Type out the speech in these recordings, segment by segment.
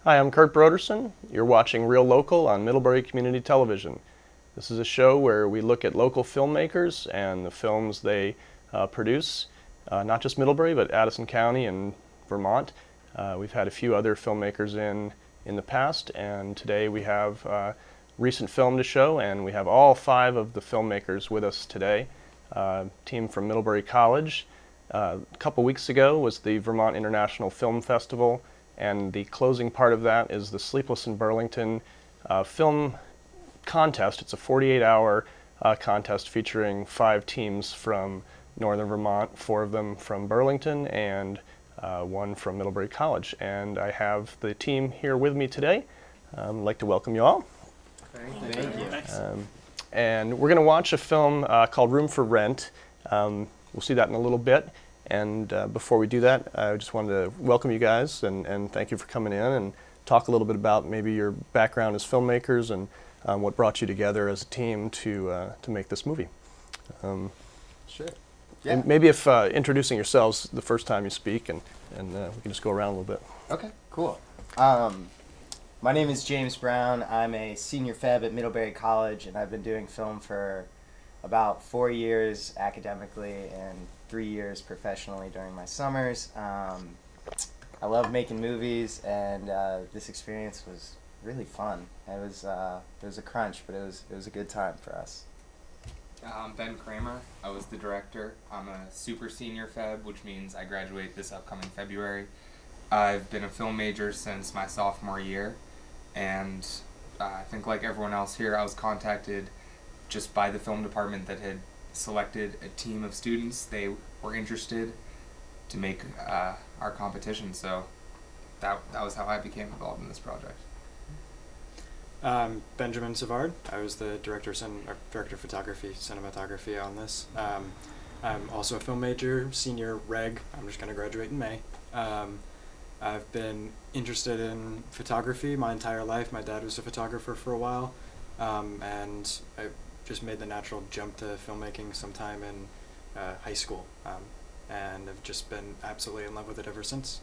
Hi, I'm Kurt Broderson. You're watching Real Local on Middlebury Community Television. This is a show where we look at local filmmakers and the films they produce, not just Middlebury, but Addison County and Vermont. We've had a few other filmmakers in the past, and today we have a recent film to show, and we have all 5 of the filmmakers with us today. Team from Middlebury College. A couple weeks ago was the Vermont International Film Festival, and the closing part of that is the Sleepless in Burlington film contest. It's a 48-hour contest featuring 5 teams from northern Vermont, 4 of them from Burlington, and 1 from Middlebury College. And I have the team here with me today. I'd like to welcome you all. Thank you. And we're going to watch a film called Room for Rent. We'll see that in a little bit. And before we do that, I just wanted to welcome you guys and thank you for coming in and talk a little bit about maybe your background as filmmakers and what brought you together as a team to make this movie. Sure. And maybe if introducing yourselves the first time you speak, and we can just go around a little bit. Okay, cool. My name is James Brown. I'm a senior feb at Middlebury College, and I've been doing film for about 4 years academically and 3 years professionally during my summers. I love making movies, and this experience was really fun. It was a crunch, but it was a good time for us. I'm Ben Kramer. I was the director. I'm a super senior feb, which means I graduate this upcoming February. I've been a film major since my sophomore year, and I think like everyone else here, I was contacted just by the film department that had selected a team of students. They were interested to make our competition, so that was how I became involved in this project. Benjamin Savard. I was the director of photography, cinematography on this. I'm also a film major, senior reg. I'm just going to graduate in May. I've been interested in photography my entire life. My dad was a photographer for a while, and I just made the natural jump to filmmaking sometime in high school, and I've just been absolutely in love with it ever since.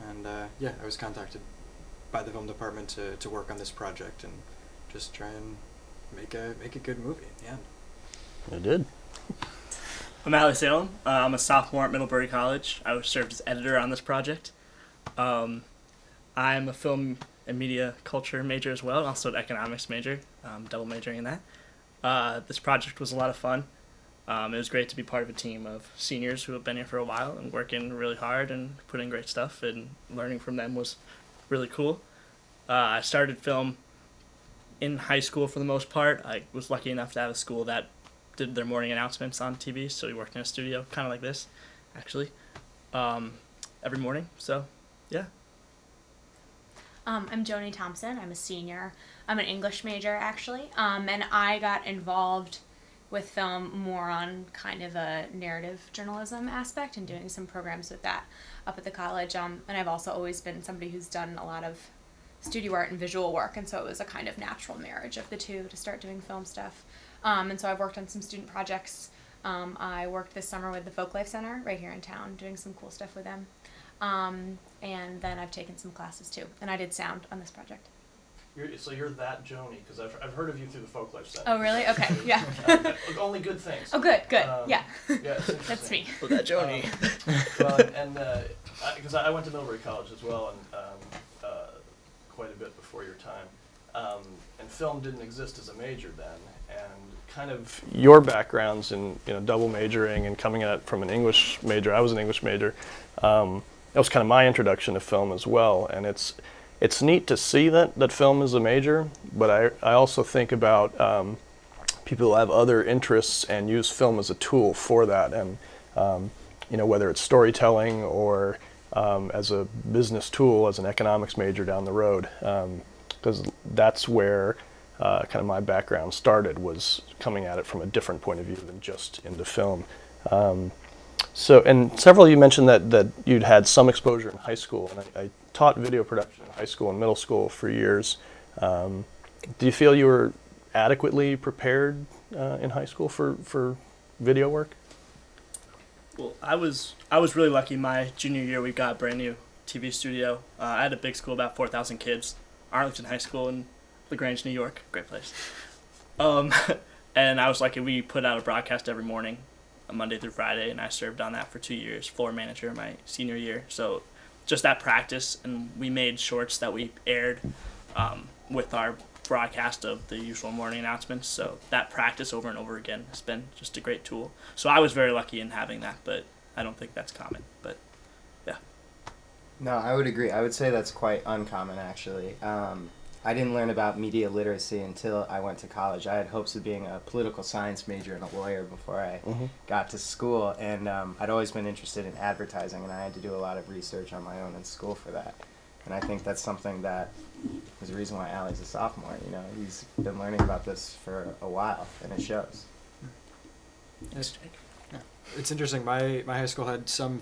And I was contacted by the film department to work on this project and just try and make a good movie in the end. You did. I'm Alex Salem. I'm a sophomore at Middlebury College. I served as editor on this project. I'm a film and media culture major as well, and also an economics major, double majoring in that. This project was a lot of fun. It was great to be part of a team of seniors who have been here for a while and working really hard and putting great stuff, and learning from them was really cool. I started film in high school for the most part. I was lucky enough to have a school that did their morning announcements on TV, so we worked in a studio, kind of like this, actually, every morning, so yeah. I'm Joni Thompson. I'm a senior. I'm an English major, actually, and I got involved with film more on kind of a narrative journalism aspect and doing some programs with that up at the college. And I've also always been somebody who's done a lot of studio art and visual work, and so it was a kind of natural marriage of the two to start doing film stuff. And so I've worked on some student projects. I worked this summer with the Folk Life Center right here in town, doing some cool stuff with them. And then I've taken some classes too, and I did sound on this project. So you're that Joni, because I've heard of you through the Folk Life Center. Oh, really? Okay, yeah. Only good things. Oh, good, yeah. Yeah, That's me. Well, that Joni. Well, and because I went to Middlebury College as well, and quite a bit before your time, and film didn't exist as a major then, and kind of your backgrounds in double majoring and coming at it from an English major. I was an English major. That was kind of my introduction to film as well, and it's neat to see that film is a major, but I also think about people who have other interests and use film as a tool for that, and whether it's storytelling or as a business tool, as an economics major down the road, because that's where kind of my background started, was coming at it from a different point of view than just into film. So, and several of you mentioned that you'd had some exposure in high school, and I taught video production in high school and middle school for years. Do you feel you were adequately prepared in high school for video work? Well, I was really lucky. My junior year, we got a brand new TV studio. I had a big school, about 4,000 kids. Arlington High School in LaGrange, New York. Great place. And I was lucky. We put out a broadcast every morning, Monday through Friday, and I served on that for 2 years, floor manager my senior year. So just that practice, and we made shorts that we aired with our broadcast of the usual morning announcements. So that practice over and over again has been just a great tool. So I was very lucky in having that, but I don't think that's common. But yeah. No, I would agree. I would say that's quite uncommon, actually. I didn't learn about media literacy until I went to college. I had hopes of being a political science major and a lawyer before I got to school, and I'd always been interested in advertising, and I had to do a lot of research on my own in school for that. And I think that's something that is the reason why Allie's a sophomore. You know, he's been learning about this for a while, and it shows. It's interesting. My high school had some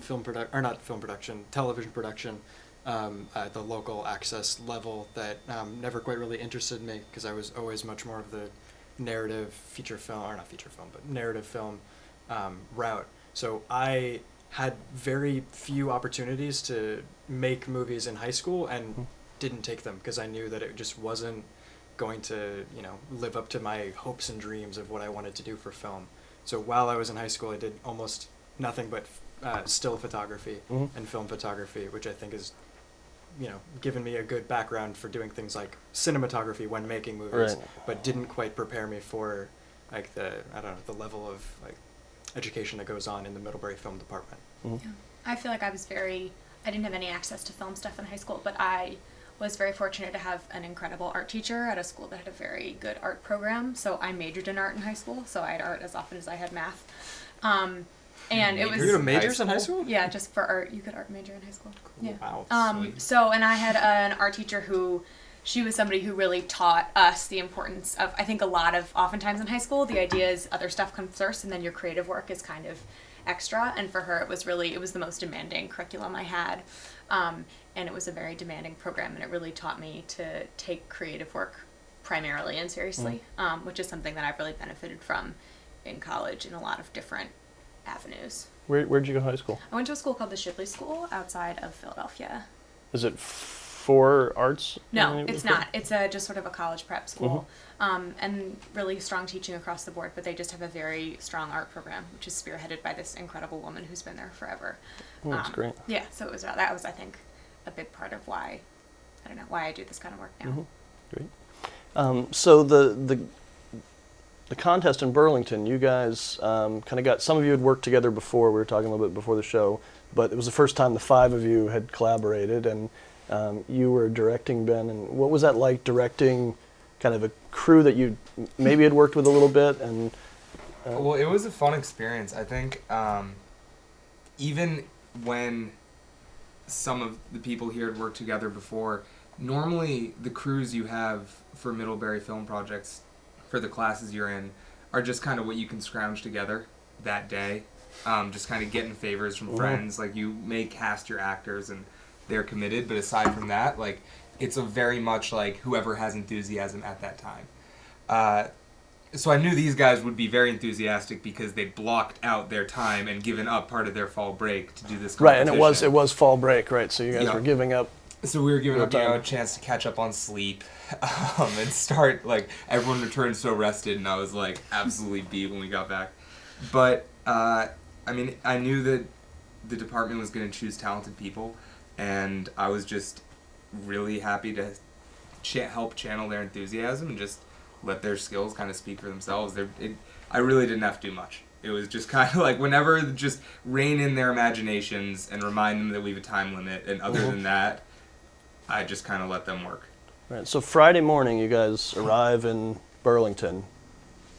television production at the local access level that never quite really interested me, because I was always much more of the narrative narrative film route. So I had very few opportunities to make movies in high school and didn't take them because I knew that it just wasn't going to, live up to my hopes and dreams of what I wanted to do for film. So while I was in high school, I did almost nothing but still photography and film photography, which I think is, given me a good background for doing things like cinematography when making movies, but didn't quite prepare me for like the level of like education that goes on in the Middlebury Film Department. Yeah. I feel like I didn't have any access to film stuff in high school, but I was very fortunate to have an incredible art teacher at a school that had a very good art program. So I majored in art in high school, so I had art as often as I had math. And it was... You had majors in high school? Yeah, just for art. You could art major in high school. Cool. Yeah. Wow. And I had an art teacher she was somebody who really taught us the importance of, I think oftentimes in high school, the idea is other stuff comes first and then your creative work is kind of extra. And for her, it was the most demanding curriculum I had. And it was a very demanding program, and it really taught me to take creative work primarily and seriously, which is something that I've really benefited from in college in a lot of different avenues. Where'd you go to high school? I went to a school called the Shipley School outside of Philadelphia. Is it for arts? No, it's not. It's just sort of a college prep school, and really strong teaching across the board, but they just have a very strong art program, which is spearheaded by this incredible woman who's been there forever. That's great. Yeah, so that was, I think, a big part of why I do this kind of work now. Great. So the contest in Burlington, you guys kind of got, some of you had worked together before, we were talking a little bit before the show, but it was the first time the five of you had collaborated, and you were directing, Ben, and what was that like, directing kind of a crew that you maybe had worked with a little bit? And Well, it was a fun experience. I think even when some of the people here had worked together before, normally the crews you have for Middlebury film projects, for the classes you're in, are just kind of what you can scrounge together that day. Just kind of getting favors from friends. Like, you may cast your actors and they're committed, but aside from that, like, it's a very much like whoever has enthusiasm at that time. So I knew these guys would be very enthusiastic because they blocked out their time and given up part of their fall break to do this competition. right, and it was fall break, right? So you guys were giving up. So we were giving up a chance to catch up on sleep and start, like, everyone returned so rested, and I was, like, absolutely beat when we got back. But, I mean, I knew that the department was going to choose talented people, and I was just really happy to help channel their enthusiasm and just let their skills kind of speak for themselves. I really didn't have to do much. It was just kind of like, whenever, just rein in their imaginations and remind them that we have a time limit, and other than that, I just kind of let them work. Right. So Friday morning, you guys arrive in Burlington.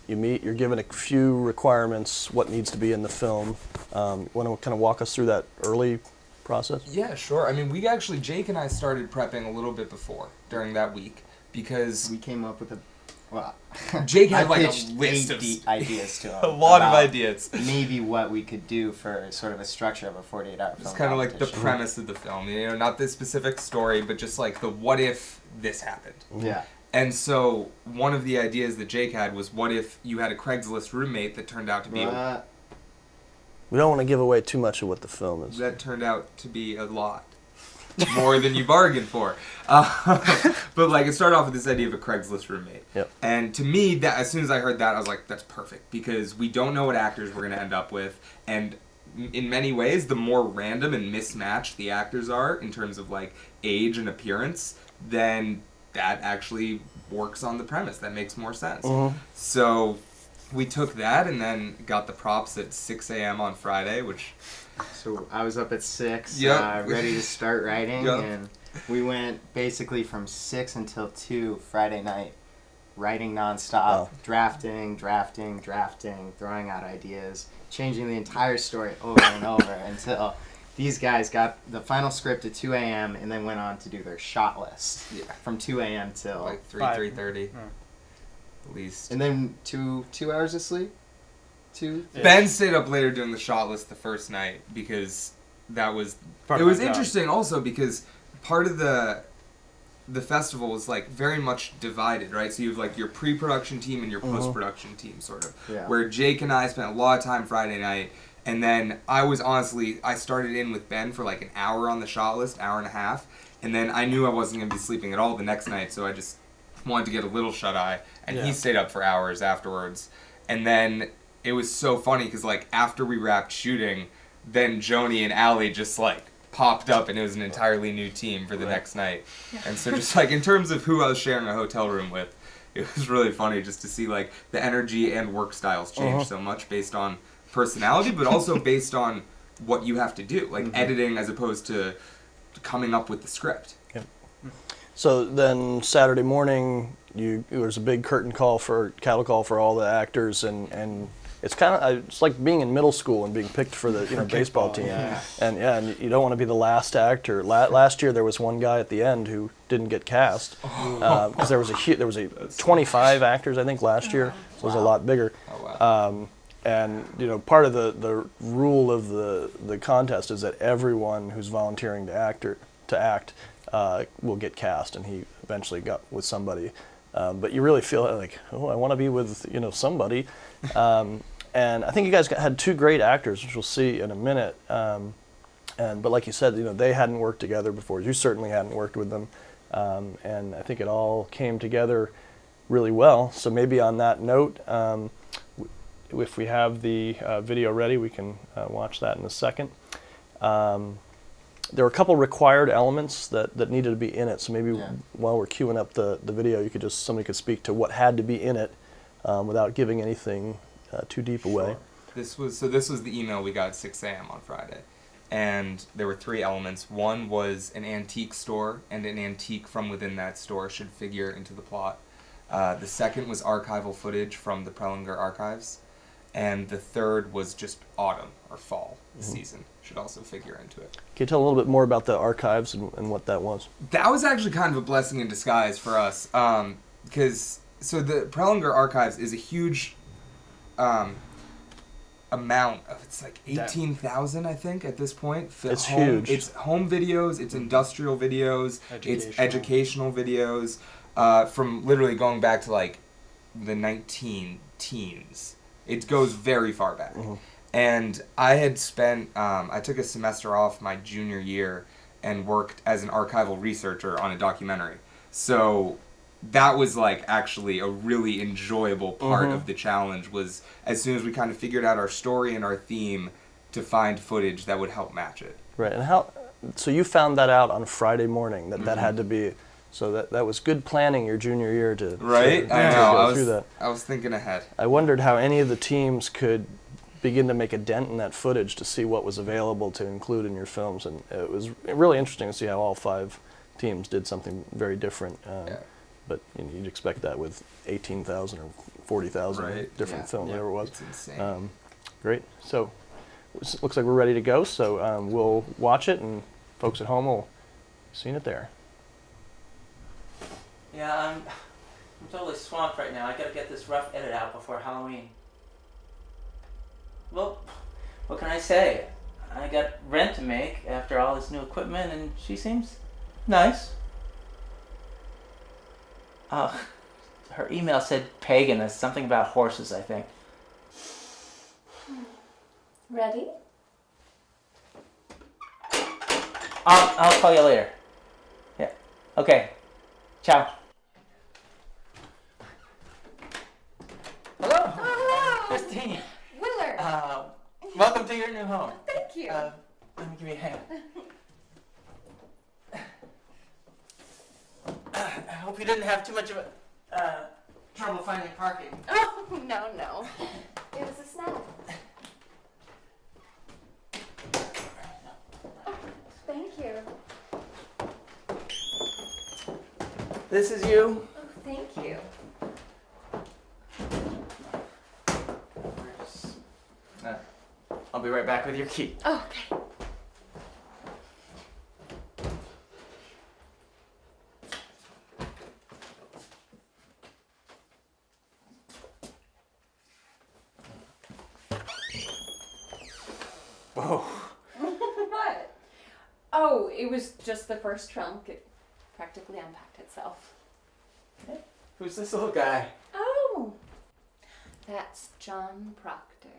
You meet. You're given a few requirements, what needs to be in the film. Want to kind of walk us through that early process? Yeah, sure. I mean, Jake and I started prepping a little bit before, during that week, because We came up with Jake had I like a pitched list of ideas to him. a lot of about ideas. Maybe what we could do for sort of a structure of a 48-hour film. It's kind of like the competition. premise of the film, not the specific story, but just like the what if this happened. Yeah. And so one of the ideas that Jake had was, what if you had a Craigslist roommate that turned out to be We don't want to give away too much of what the film is. that turned out to be a lot. more than you bargained for. But like, it started off with this idea of a Craigslist roommate. Yep. And to me, that as soon as I heard that, I was like, that's perfect, because we don't know what actors we're going to end up with. And in many ways, the more random and mismatched the actors are in terms of like age and appearance, then that actually works on the premise. That makes more sense. So we took that and then got the props at 6 a.m. on Friday, which... So I was up at 6, Yep. ready to start writing, Yep. and we went basically from 6 until 2 Friday night, writing nonstop, drafting, throwing out ideas, changing the entire story over and over until these guys got the final script at 2 a.m. and then went on to do their shot list from 2 a.m. till like 3:30 at least. And then 2 hours of sleep. Ben stayed up later doing the shot list the first night because that was Part it of was my job. interesting also because part of the festival was like very much divided, right? So you have like your pre-production team and your post-production team sort of. Yeah. Where Jake and I spent a lot of time Friday night, and then I started in with Ben for like an hour on the shot list, hour and a half, and then I knew I wasn't going to be sleeping at all the next night, so I just wanted to get a little shut-eye, and he stayed up for hours afterwards. And then it was so funny because like after we wrapped shooting, then Joni and Allie just like popped up, and it was an entirely new team for the next night. And so just like in terms of who I was sharing a hotel room with, it was really funny just to see like the energy and work styles change so much based on personality, but also based on what you have to do, like editing as opposed to coming up with the script. So then Saturday morning, there was a big cattle call for all the actors, and it's like being in middle school and being picked for the baseball team. And you don't want to be the last actor. Last year there was one guy at the end who didn't get cast because there was 25 actors I think last year, so it was a lot bigger. Oh, wow. And part of the rule of the contest is that everyone who's volunteering to act will get cast, and he eventually got with somebody. But you really feel like, I want to be with somebody. And I think you guys had 2 great actors, which we'll see in a minute. But like you said, they hadn't worked together before. You certainly hadn't worked with them, and I think it all came together really well. So maybe on that note, if we have the video ready, we can watch that in a second. There were a couple required elements that needed to be in it. So maybe while we're queuing up the video, somebody could speak to what had to be in it without giving anything too deep away. Sure. This was the email we got at 6 a.m. on Friday. And there were 3 elements. One was an antique store, and an antique from within that store should figure into the plot. The second was archival footage from the Prelinger archives. And the third was just autumn or fall season should also figure into it. Can you tell a little bit more about the archives and what that was? That was actually kind of a blessing in disguise for us, because the Prelinger archives is a huge amount of, it's like 18,000 I think at this point. It's huge. It's home videos, it's industrial videos, it's educational videos, from literally going back to like the 19-teens. It goes very far back. And I had spent, I took a semester off my junior year and worked as an archival researcher on a documentary. So that was like actually a really enjoyable part of the challenge, was as soon as we kind of figured out our story and our theme, to find footage that would help match it. Right, and so you found that out on Friday morning, that had to be, so that was good planning your junior year to Right? to I know, go through that. I was thinking ahead. I wondered how any of the teams could begin to make a dent in that footage to see what was available to include in your films, and it was really interesting to see how all 5 teams did something very different. But you'd expect that with 18,000 or 40,000 different films, whatever it was. It's insane. Great. So it looks like we're ready to go. So we'll watch it, and folks at home will see it there. Yeah, I'm totally swamped right now. I gotta get this rough edit out before Halloween. Well, what can I say? I got rent to make after all this new equipment, and she seems nice. Her email said pagan, something about horses, I think. Ready? I'll call you later. Yeah. Okay. Ciao. Hello. Hello. Christine. Willard. Welcome to your new home. Thank you. Let me give you a hand. I hope you didn't have too much of a trouble finding parking. Oh, no. It was a snack. Oh, thank you. This is you. Oh, thank you. I'll be right back with your key. Oh, okay. Whoa. What? Oh, it was just the first trunk. It practically unpacked itself. Who's this little guy? Oh, that's John Proctor.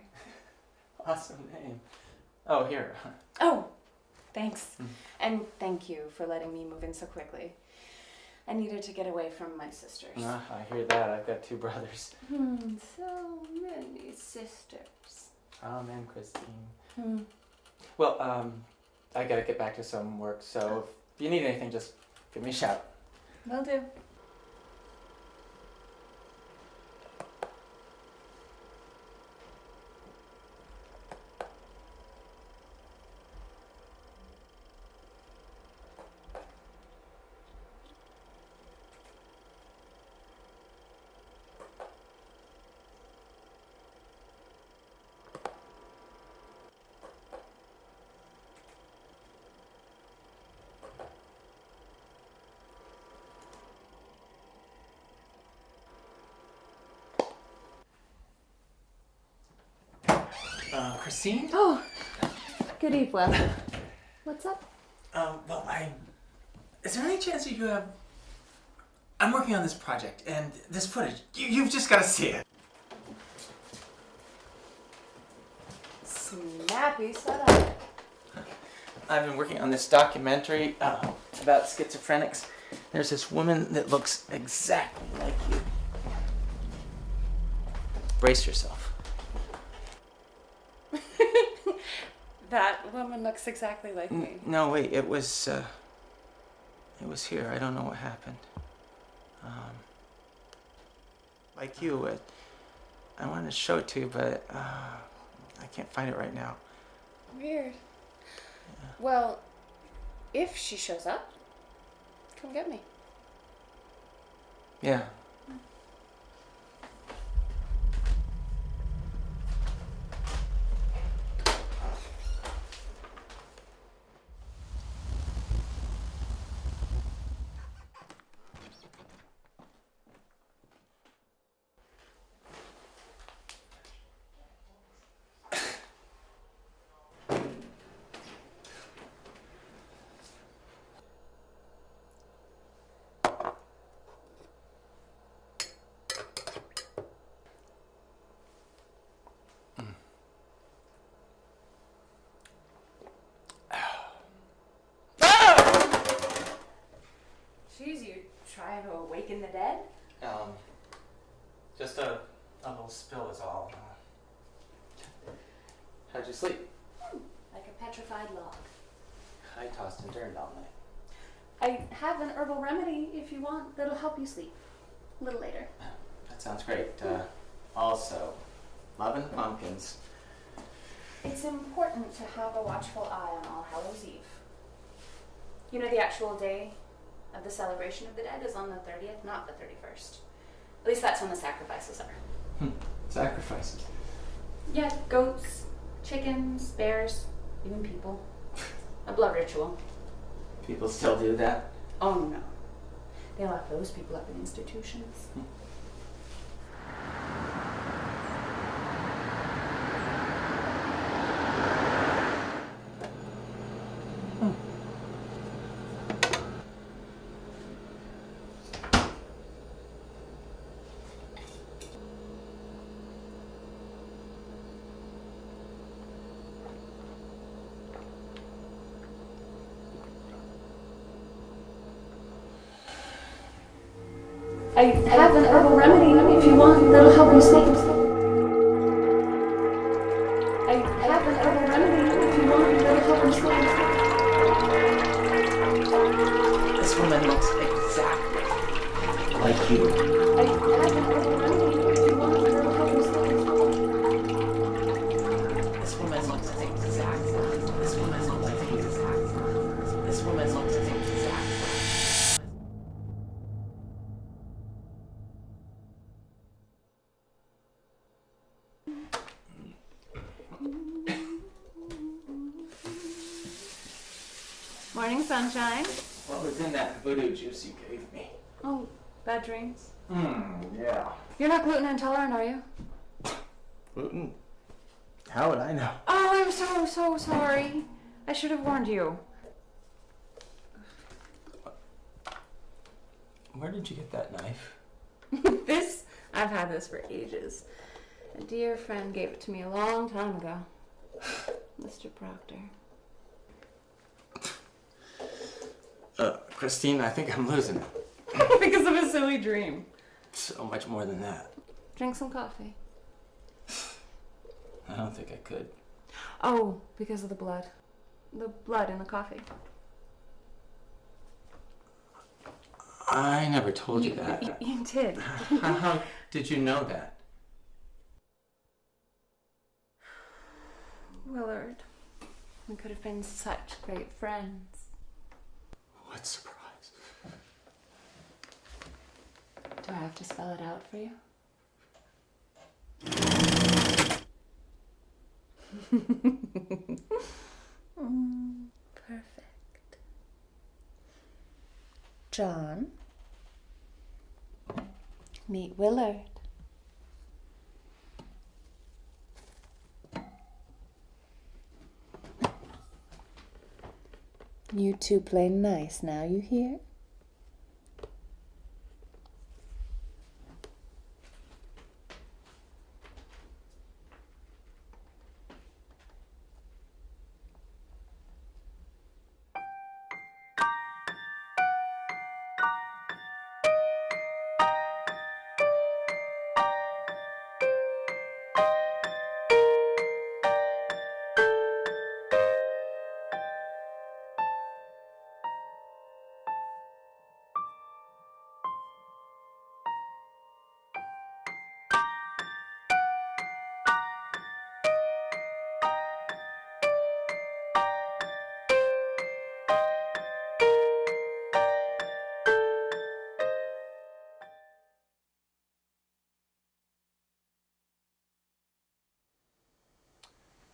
Awesome name. Oh, here. Oh, thanks. And thank you for letting me move in so quickly. I needed to get away from my sisters. I hear that. I've got 2 brothers. So many sisters. Oh, man, Christine. Well, I gotta get back to some work, so if you need anything, just give me a shout. Will do. Christine? Oh, good eve, Will. What's up? Is there any chance you have... I'm working on this project, and this footage, you've just gotta see it. Snappy setup. I've been working on this documentary about schizophrenics. There's this woman that looks exactly like you. Brace yourself. That woman looks exactly like me. No, wait, it was here. I don't know what happened. Like you, I wanted to show it to you, but I can't find it right now. Weird. Well, if she shows up, come get me. Yeah. Jeez, you trying to awaken the dead? Just a little spill is all. How'd you sleep? Like a petrified log. I tossed and turned all night. I have an herbal remedy if you want that'll help you sleep. A little later. That sounds great. Also, loving pumpkins. It's important to have a watchful eye on All Hallows Eve. You know, the actual day of the celebration of the dead is on the 30th, not the 31st. At least that's when the sacrifices are. Sacrifices. Yeah, goats, chickens, bears, even people. A blood ritual. People still do that? Oh no. They lock those people up in institutions. I have an herbal remedy if you want that'll help you sleep. I have an herbal remedy if you want that'll help you sleep. This woman looks exactly like you. I have an herbal remedy if you want that'll help you sleep. This woman looks exactly. This woman looks exactly. This woman looks exactly. Morning, sunshine. What was in that voodoo juice you gave me? Oh, bad dreams. Yeah. You're not gluten intolerant, are you? Gluten? How would I know? Oh, I'm so sorry. I should have warned you. Where did you get that knife? I've had this for ages. A dear friend gave it to me a long time ago. Mr. Proctor. Christine, I think I'm losing it. Because of a silly dream. So much more than that. Drink some coffee. I don't think I could. Oh, because of the blood. The blood in the coffee. I never told you that. You did. How did you know that? Willard, we could have been such great friends. What surprise. Do I have to spell it out for you? Perfect. John, meet Willard. You two play nice now, you hear?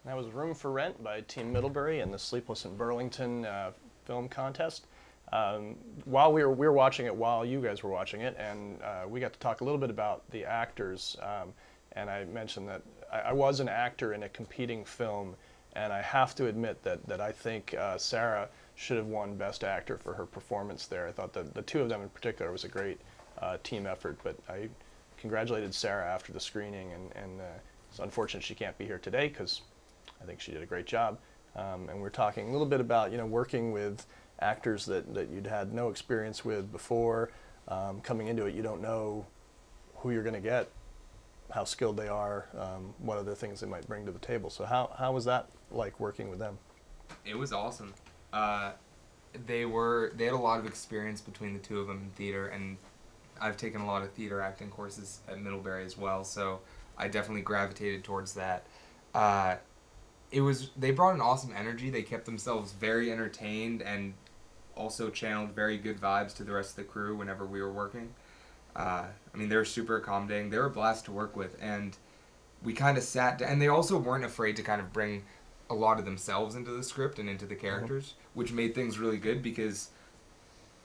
That was Room for Rent by Team Middlebury and the Sleepless in Burlington film contest. While we were watching it, while you guys were watching it, and we got to talk a little bit about the actors. And I mentioned that I was an actor in a competing film, and I have to admit that I think Sarah should have won Best Actor for her performance there. I thought that the two of them in particular was a great team effort, but I congratulated Sarah after the screening, and it's unfortunate she can't be here today because I think she did a great job. And we're talking a little bit about working with actors that you'd had no experience with before. Coming into it, you don't know who you're going to get, how skilled they are, what other things they might bring to the table. So how was that like working with them? It was awesome. They had a lot of experience between the two of them in theater, and I've taken a lot of theater acting courses at Middlebury as well, so I definitely gravitated towards that. They brought an awesome energy. They kept themselves very entertained and also channeled very good vibes to the rest of the crew whenever we were working. They were super accommodating. They were a blast to work with, and we kind of sat down, and they also weren't afraid to kind of bring a lot of themselves into the script and into the characters, which made things really good because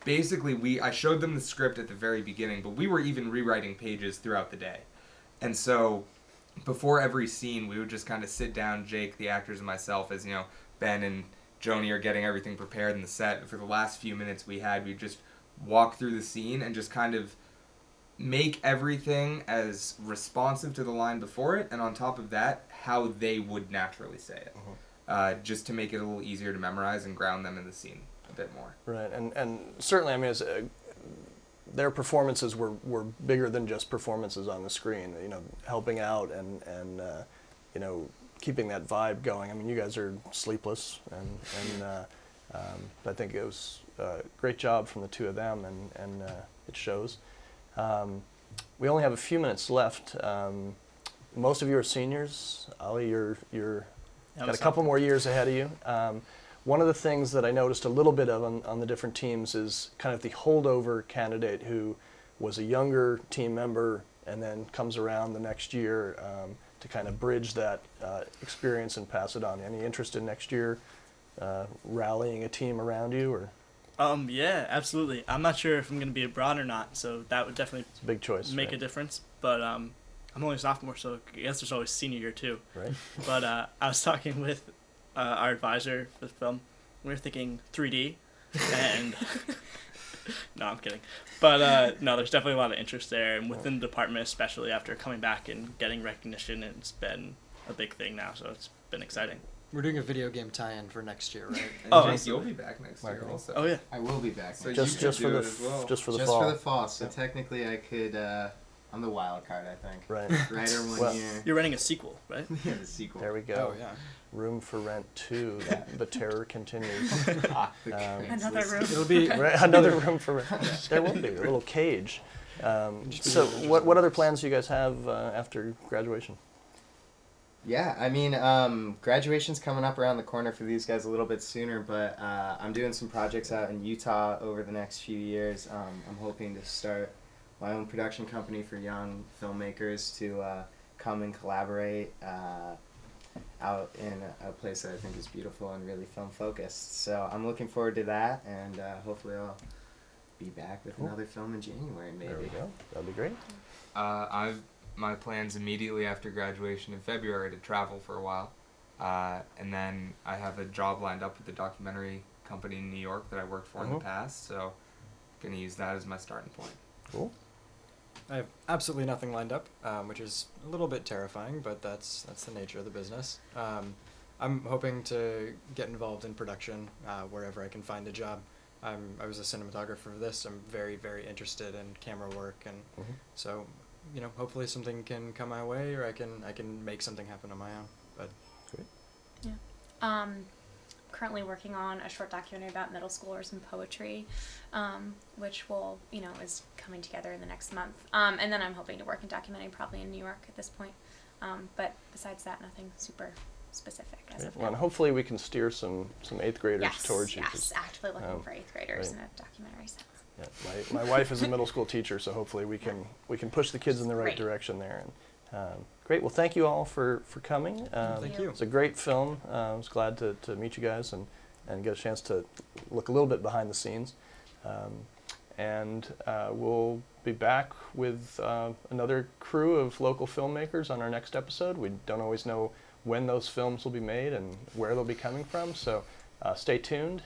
basically I showed them the script at the very beginning, but we were even rewriting pages throughout the day. And so before every scene, we would just kind of sit down, Jake, the actors, and myself, as Ben and Joni are getting everything prepared in the set. For the last few minutes we'd just walk through the scene and just kind of make everything as responsive to the line before it, and on top of that, how they would naturally say it. Just to make it a little easier to memorize and ground them in the scene a bit more. Right, and certainly, as their performances were bigger than just performances on the screen. You know, helping out and you know, keeping that vibe going. I mean, you guys are Sleepless, and I think it was a great job from the two of them, and it shows. We only have a few minutes left. Most of you are seniors. Ali, you're got a couple more years ahead of you. One of the things that I noticed a little bit of on the different teams is kind of the holdover candidate who was a younger team member and then comes around the next year to kind of bridge that experience and pass it on. Any interest in next year rallying a team around you? Or Yeah, absolutely. I'm not sure if I'm going to be abroad or not, so that would definitely it's a big choice, make right? a difference. But I'm only a sophomore, so I guess there's always senior year too. Right. But I was talking with our advisor for the film. We were thinking 3D, and no, I'm kidding. But no, there's definitely a lot of interest there, and within the department, especially after coming back and getting recognition, it's been a big thing now. So it's been exciting. We're doing a video game tie-in for next year, right? And Oh, Jake, you'll be back next year also. Oh yeah. I will be back. So next you just could for do the it as well. just for the just fall. for the fall. So technically, I could. I'm the wild card, I think. Right. Writer one Well, year. You're running a sequel, right? Yeah, the sequel. There we go. Oh yeah. Room for Rent 2. The terror continues. Another room. It'll be right, another room for rent. There will be a little cage. So, what other plans do you guys have after graduation? Yeah, I mean, graduation's coming up around the corner for these guys a little bit sooner, but I'm doing some projects out in Utah over the next few years. I'm hoping to start my own production company for young filmmakers to come and collaborate out in a place that I think is beautiful and really film focused. So I'm looking forward to that, and hopefully I'll be back with another film in January, maybe. There we go. That'd be great. I've my plans immediately after graduation in February to travel for a while, and then I have a job lined up with the documentary company in New York that I worked for in the past. So, gonna use that as my starting point. Cool. I have absolutely nothing lined up, which is a little bit terrifying, but that's the nature of the business. I'm hoping to get involved in production wherever I can find a job. I was a cinematographer for this. I'm very, very interested in camera work, and so, you know, hopefully something can come my way, or I can make something happen on my own. But Currently working on a short documentary about middle schoolers and poetry, which will, is coming together in the next month. And then I'm hoping to work in documentary probably in New York at this point. But besides that, nothing super specific as of Well, and now. hopefully we can steer some 8th graders Yes, towards you. 'Cause, yes, actively looking for 8th graders right. in a documentary sense. yeah, my wife is a middle school teacher, so hopefully we can push the kids in the right Great. direction there. And great. Well, thank you all for coming. thank you. It's a great film. I was glad to meet you guys and get a chance to look a little bit behind the scenes. And we'll be back with another crew of local filmmakers on our next episode. We don't always know when those films will be made and where they'll be coming from, so stay tuned.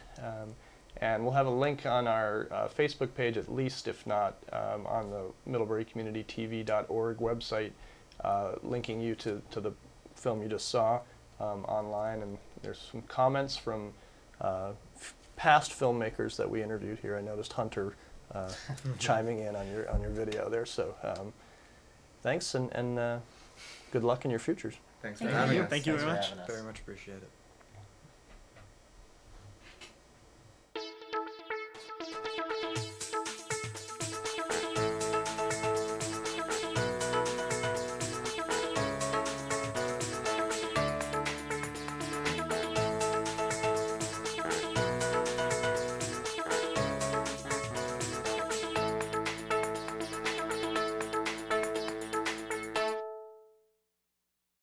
And we'll have a link on our Facebook page, at least, if not on the MiddleburyCommunityTV.org website, linking you to the film you just saw online. And there's some comments from past filmmakers that we interviewed here. I noticed Hunter chiming in on your video there. So thanks, and good luck in your futures. Thanks for Thank having you. us. Thank you very Thanks much. for having us. very much appreciate it.